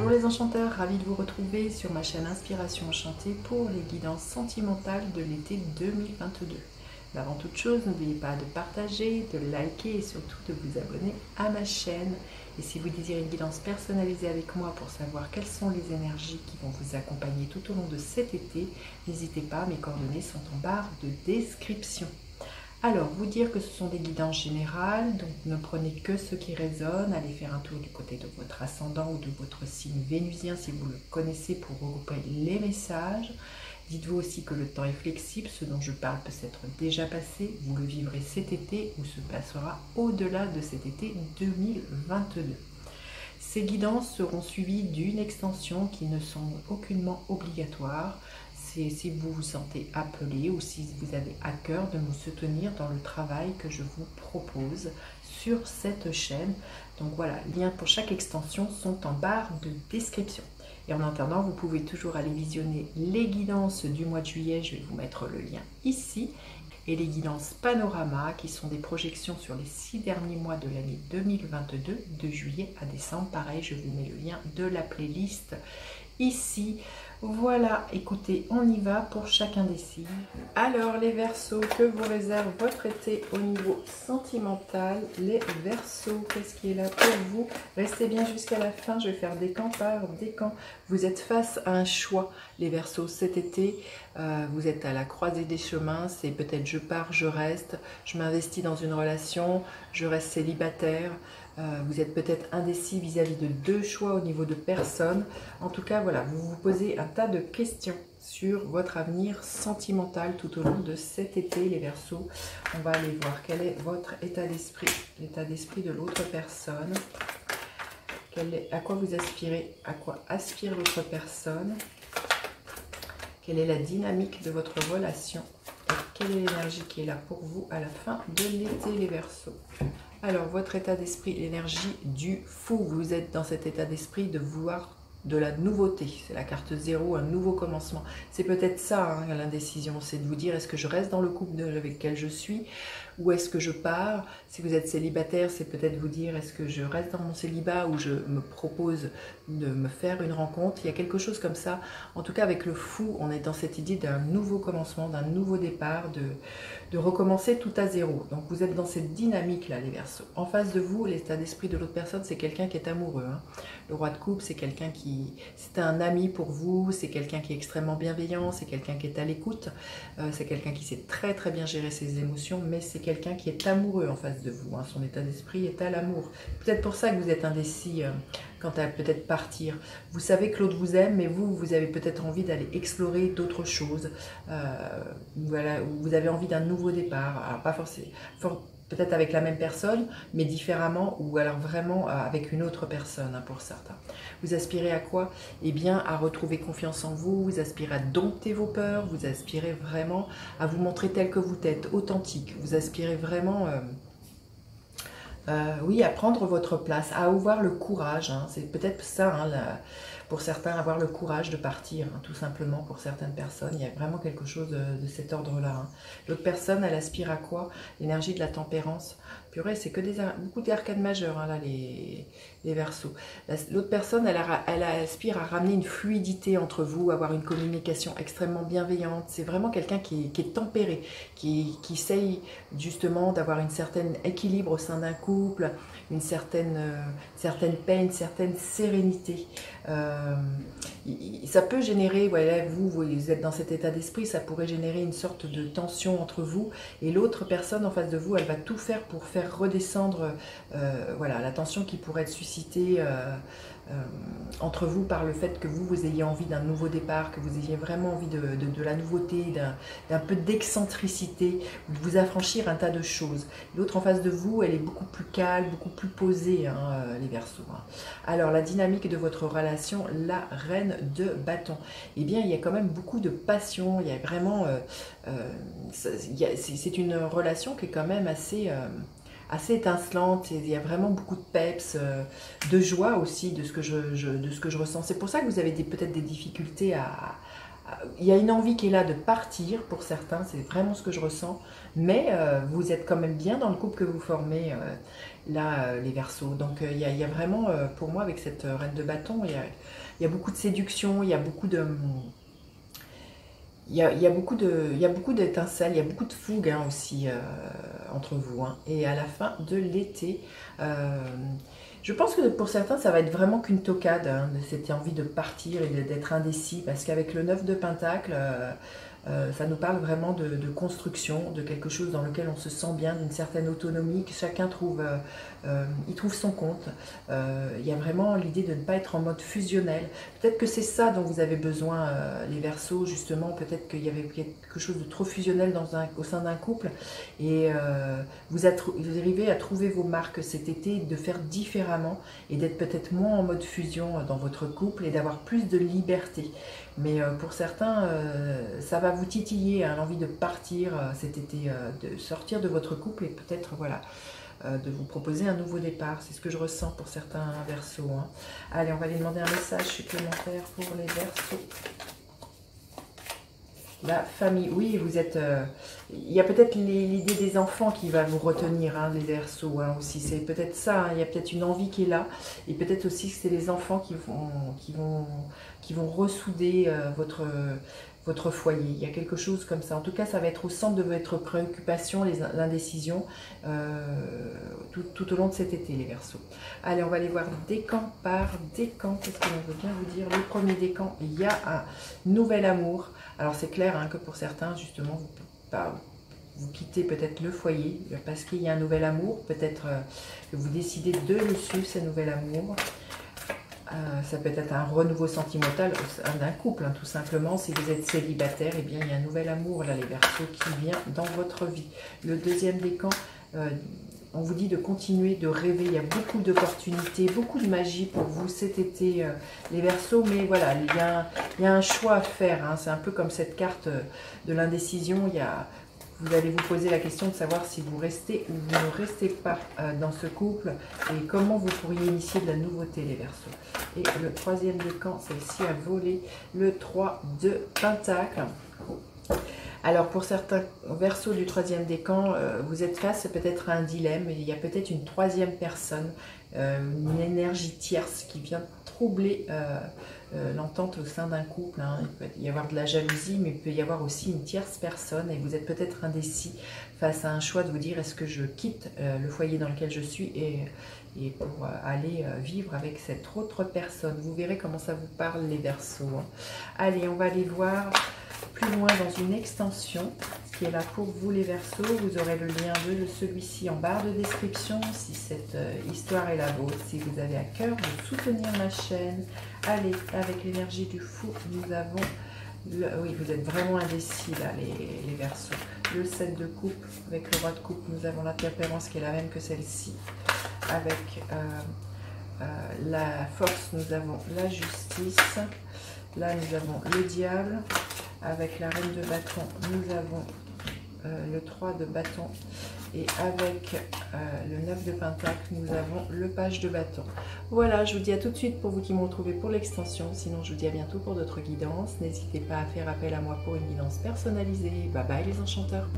Bonjour les enchanteurs, ravi de vous retrouver sur ma chaîne Inspiration Enchantée pour les guidances sentimentales de l'été 2022. Mais avant toute chose, n'oubliez pas de partager, de liker et surtout de vous abonner à ma chaîne. Et si vous désirez une guidance personnalisée avec moi pour savoir quelles sont les énergies qui vont vous accompagner tout au long de cet été, n'hésitez pas, mes coordonnées sont en barre de description. Alors, vous dire que ce sont des guidances générales, donc ne prenez que ce qui résonne, allez faire un tour du côté de votre ascendant ou de votre signe vénusien si vous le connaissez pour regrouper les messages. Dites-vous aussi que le temps est flexible, ce dont je parle peut s'être déjà passé, vous le vivrez cet été ou se passera au-delà de cet été 2022. Ces guidances seront suivies d'une extension qui ne sont aucunement obligatoires. Si vous vous sentez appelé ou si vous avez à cœur de nous soutenir dans le travail que je vous propose sur cette chaîne. Donc voilà, les liens pour chaque extension sont en barre de description. Et en attendant, vous pouvez toujours aller visionner les guidances du mois de juillet, je vais vous mettre le lien ici, et les guidances panorama qui sont des projections sur les 6 derniers mois de l'année 2022, de juillet à décembre. Pareil, je vous mets le lien de la playlist ici. Voilà, écoutez, on y va pour chacun des signes. Alors les Verseaux, que vous réserve votre été au niveau sentimental? Les Verseaux, qu'est-ce qui est là pour vous? Restez bien jusqu'à la fin, je vais faire décan par décan. Vous êtes face à un choix, les Verseaux, cet été. Vous êtes à la croisée des chemins, c'est peut-être je pars, je reste, je m'investis dans une relation, je reste célibataire. Vous êtes peut-être indécis vis-à-vis de deux choix au niveau de personnes. En tout cas, voilà, vous vous posez un tas de questions sur votre avenir sentimental tout au long de cet été, les Verseaux. On va aller voir quel est votre état d'esprit, l'état d'esprit de l'autre personne. À quoi vous aspirez, à quoi aspire l'autre personne. Quelle est la dynamique de votre relation et quelle est l'énergie qui est là pour vous à la fin de l'été, les Verseaux. Alors, votre état d'esprit, l'énergie du fou. Vous êtes dans cet état d'esprit de vouloir de la nouveauté. C'est la carte 0, un nouveau commencement. C'est peut-être ça, hein, l'indécision. C'est de vous dire, est-ce que je reste dans le couple avec lequel je suis ou est-ce que je pars? Si vous êtes célibataire, c'est peut-être vous dire, est-ce que je reste dans mon célibat ou je me propose de me faire une rencontre? Il y a quelque chose comme ça. En tout cas, avec le fou, on est dans cette idée d'un nouveau commencement, d'un nouveau départ, de recommencer tout à zéro. Donc, vous êtes dans cette dynamique-là, les Verseaux. En face de vous, l'état d'esprit de l'autre personne, c'est quelqu'un qui est amoureux. Hein. Le roi de coupe, c'est quelqu'un qui... C'est un ami pour vous, c'est quelqu'un qui est extrêmement bienveillant, c'est quelqu'un qui est à l'écoute, c'est quelqu'un qui sait très très bien gérer ses émotions, mais c'est quelqu'un qui est amoureux en face de vous. Hein. Son état d'esprit est à l'amour. Peut-être pour ça que vous êtes indécis quant à peut-être partir. Vous savez que l'autre vous aime, mais vous avez peut-être envie d'aller explorer d'autres choses. Voilà, vous avez envie d'un nouveau départ. Alors, pas forcément... peut-être avec la même personne, mais différemment, ou alors vraiment avec une autre personne, hein, pour certains. Vous aspirez à quoi? Eh bien, à retrouver confiance en vous, vous aspirez à dompter vos peurs, vous aspirez vraiment à vous montrer tel que vous êtes, authentique. Vous aspirez vraiment... oui, à prendre votre place, à avoir le courage. Hein. C'est peut-être ça, hein, pour certains, avoir le courage de partir, hein, tout simplement pour certaines personnes. Il y a vraiment quelque chose de cet ordre-là. Hein. L'autre personne, elle aspire à quoi? L'énergie de la tempérance. Purée, c'est que beaucoup d'arcanes majeures, hein, là, les Verseaux. L'autre personne, elle aspire à ramener une fluidité entre vous, avoir une communication extrêmement bienveillante. C'est vraiment quelqu'un qui est tempéré, qui essaye justement d'avoir un certain équilibre au sein d'un couple, une certaine paix, une certaine sérénité. Ça peut générer, voilà, vous êtes dans cet état d'esprit, ça pourrait générer une sorte de tension entre vous et l'autre personne en face de vous, elle va tout faire pour faire redescendre voilà, la tension qui pourrait être suscitée entre vous par le fait que vous ayez envie d'un nouveau départ, que vous ayez vraiment envie de la nouveauté, d'un peu d'excentricité, de vous affranchir un tas de choses. L'autre en face de vous, elle est beaucoup plus calme, beaucoup plus posée, hein, les Verseaux. Hein. Alors, la dynamique de votre relation, la reine de bâton. Eh bien, il y a quand même beaucoup de passion, il y a vraiment... c'est une relation qui est quand même assez étincelante, il y a vraiment beaucoup de peps, de joie aussi de ce que je ressens. C'est pour ça que vous avez peut-être des difficultés il y a une envie qui est là de partir pour certains, c'est vraiment ce que je ressens, mais vous êtes quand même bien dans le couple que vous formez là, les Verseaux. Donc il y a vraiment, pour moi, avec cette reine de bâton, il y a beaucoup de séduction, il y a beaucoup de... Il y a beaucoup d'étincelles, il y a beaucoup de fougue hein, aussi entre vous. Hein. Et à la fin de l'été, je pense que pour certains, ça va être vraiment qu'une toquade, hein, de cette envie de partir et d'être indécis. Parce qu'avec le 9 de Pentacle, ça nous parle vraiment de construction, de quelque chose dans lequel on se sent bien, d'une certaine autonomie, que chacun trouve, il trouve son compte. Il y a vraiment l'idée de ne pas être en mode fusionnel. Peut-être que c'est ça dont vous avez besoin, les Verseaux, justement. Peut-être qu'il y avait quelque chose de trop fusionnel au sein d'un couple. Et vous arrivez à trouver vos marques cet été, de faire différemment et d'être peut-être moins en mode fusion dans votre couple et d'avoir plus de liberté. Mais pour certains, ça va vous titiller, hein, l'envie de partir cet été, de sortir de votre couple et peut-être voilà, de vous proposer un nouveau départ. C'est ce que je ressens pour certains Verseaux. Hein. Allez, on va aller demander un message supplémentaire pour les Verseaux. La famille, oui, vous êtes... il y a peut-être l'idée des enfants qui va vous retenir, hein, les Verseaux hein, aussi. C'est peut-être ça, hein, il y a peut-être une envie qui est là. Et peut-être aussi que c'est les enfants qui vont ressouder votre foyer. Il y a quelque chose comme ça. En tout cas, ça va être au centre de votre préoccupation, l'indécision, tout au long de cet été, les Verseaux. Allez, on va aller voir décan par décan. Qu'est-ce que l'on veut bien vous dire? Le premier décan, il y a un nouvel amour. Alors, c'est clair hein, que pour certains, justement, vous quittez peut-être le foyer parce qu'il y a un nouvel amour. Peut-être que vous décidez de le suivre, ce nouvel amour. Ça peut être un renouveau sentimental d'un couple, hein, tout simplement. Si vous êtes célibataire, eh bien, il y a un nouvel amour, là, les Verseaux, qui vient dans votre vie. Le deuxième décan, on vous dit de continuer de rêver. Il y a beaucoup d'opportunités, beaucoup de magie pour vous cet été, les Verseaux. Mais voilà, il y a un choix à faire. Hein. C'est un peu comme cette carte de l'indécision. Vous allez vous poser la question de savoir si vous restez ou vous ne restez pas dans ce couple et comment vous pourriez initier de la nouveauté, les Verseaux. Et le troisième décan, celle-ci a volé le 3 de Pentacle. Alors pour certains Verseaux du troisième décan, vous êtes face peut-être à un dilemme. Il y a peut-être une troisième personne, une énergie tierce qui vient troubler l'entente au sein d'un couple. Hein. Il peut y avoir de la jalousie, mais il peut y avoir aussi une tierce personne et vous êtes peut-être indécis face à un choix de vous dire est-ce que je quitte le foyer dans lequel je suis et pour aller vivre avec cette autre personne. Vous verrez comment ça vous parle, les Verseaux. Hein. Allez, on va aller voir plus loin dans une extension qui est là pour vous, les Verseaux. Vous aurez le lien de celui-ci en barre de description si cette histoire est la vôtre, si vous avez à cœur de soutenir ma chaîne. Allez, avec l'énergie du fou, nous avons... oui, vous êtes vraiment indécis là, les Verseaux. Le 7 de coupe, avec le roi de coupe, nous avons la tempérance qui est la même que celle-ci. Avec la force, nous avons la justice. Là, nous avons le diable. Avec la reine de bâton, nous avons le 3 de bâton. Et avec le 9 de pentacle, nous avons le page de bâton. Voilà, je vous dis à tout de suite pour vous qui m'ont trouvé pour l'extension. Sinon, je vous dis à bientôt pour d'autres guidances. N'hésitez pas à faire appel à moi pour une guidance personnalisée. Bye bye les enchanteurs.